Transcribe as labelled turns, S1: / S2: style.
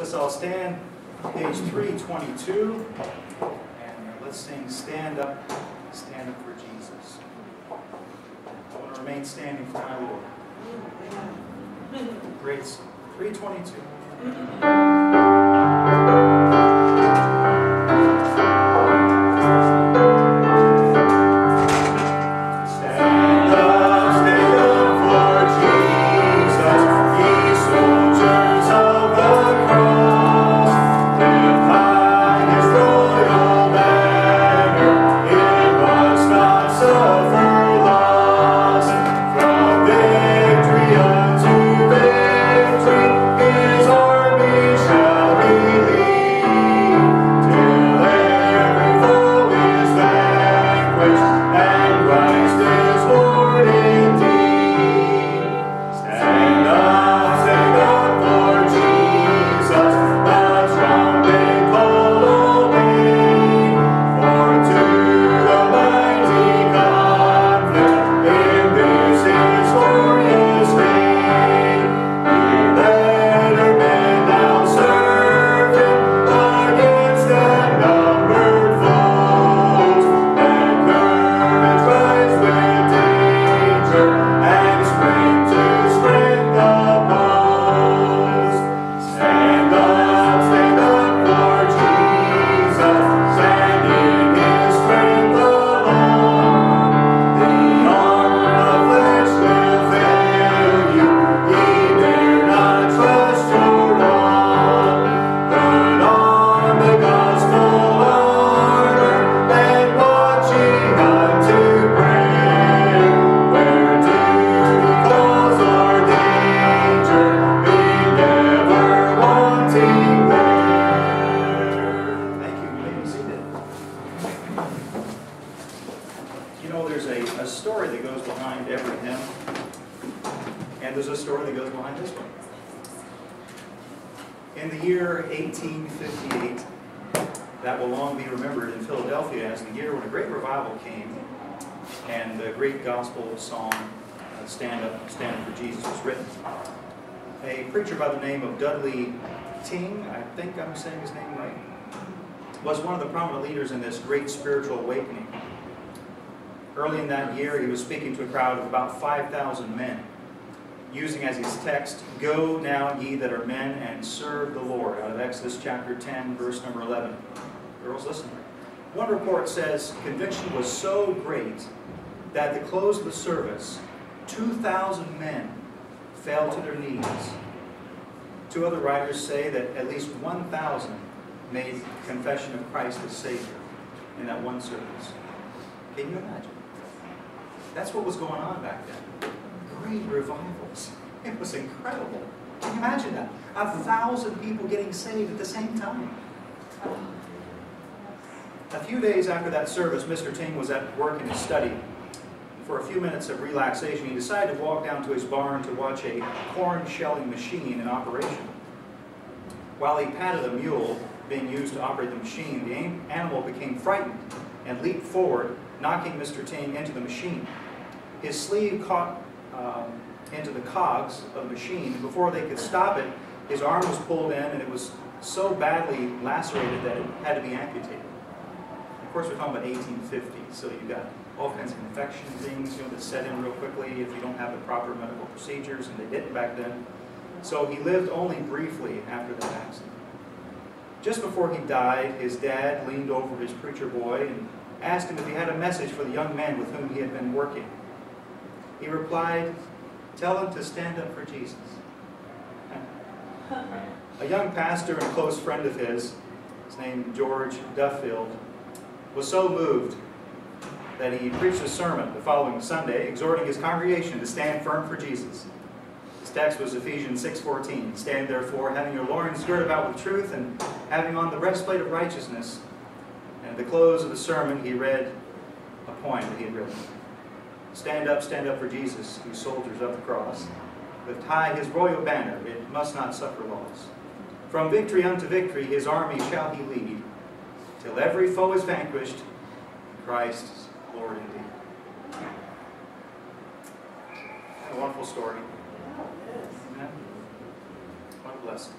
S1: us all stand, page 322, and let's sing Stand Up for Jesus. I want to remain standing for my Lord. Great song. 322. In the year 1858, that will long be remembered in Philadelphia as the year when a great revival came and the great gospel song, Stand Up for Jesus, was written. A preacher by the name of Dudley Ting, I think I'm saying his name right, was one of the prominent leaders in this great spiritual awakening. Early in that year, he was speaking to a crowd of about 5,000 men, using as his text, "Go now ye that are men and serve the Lord," out of Exodus chapter 10, verse number 11. Girls, listen. One report says conviction was so great that at the close of the service, 2,000 men fell to their knees. Two other writers say that at least 1,000 made confession of Christ as Savior in that one service. Can you imagine? That's what was going on back then. Great revivals. It was incredible. Can you imagine that? 1,000 people getting saved at the same time. A few days after that service, Mr. Ting was at work in his study. For a few minutes of relaxation, he decided to walk down to his barn to watch a corn shelling machine in operation. While he patted a mule being used to operate the machine, the animal became frightened and leaped forward, knocking Mr. Ting into the machine. His sleeve caught into the cogs of the machine, and before they could stop it, his arm was pulled in, and it was so badly lacerated that it had to be amputated. Of course, we're talking about 1850, so you've got all kinds of infection things, that set in real quickly if you don't have the proper medical procedures, and they didn't back then. So he lived only briefly after that accident. Just before he died, his dad leaned over his preacher boy and asked him if he had a message for the young man with whom he had been working. He replied, "Tell him to stand up for Jesus." A young pastor and close friend of his named George Duffield, was so moved that he preached a sermon the following Sunday, exhorting his congregation to stand firm for Jesus. His text was Ephesians 6:14. "Stand therefore, having your loins girt about with truth, and having on the breastplate of righteousness." And at the close of the sermon, he read a poem that he had written. Stand up for Jesus, you soldiers of the cross. Lift high his royal banner, it must not suffer loss. From victory unto victory his army shall he lead, till every foe is vanquished, Christ's Lord indeed. A wonderful story. Amen. What a blessing.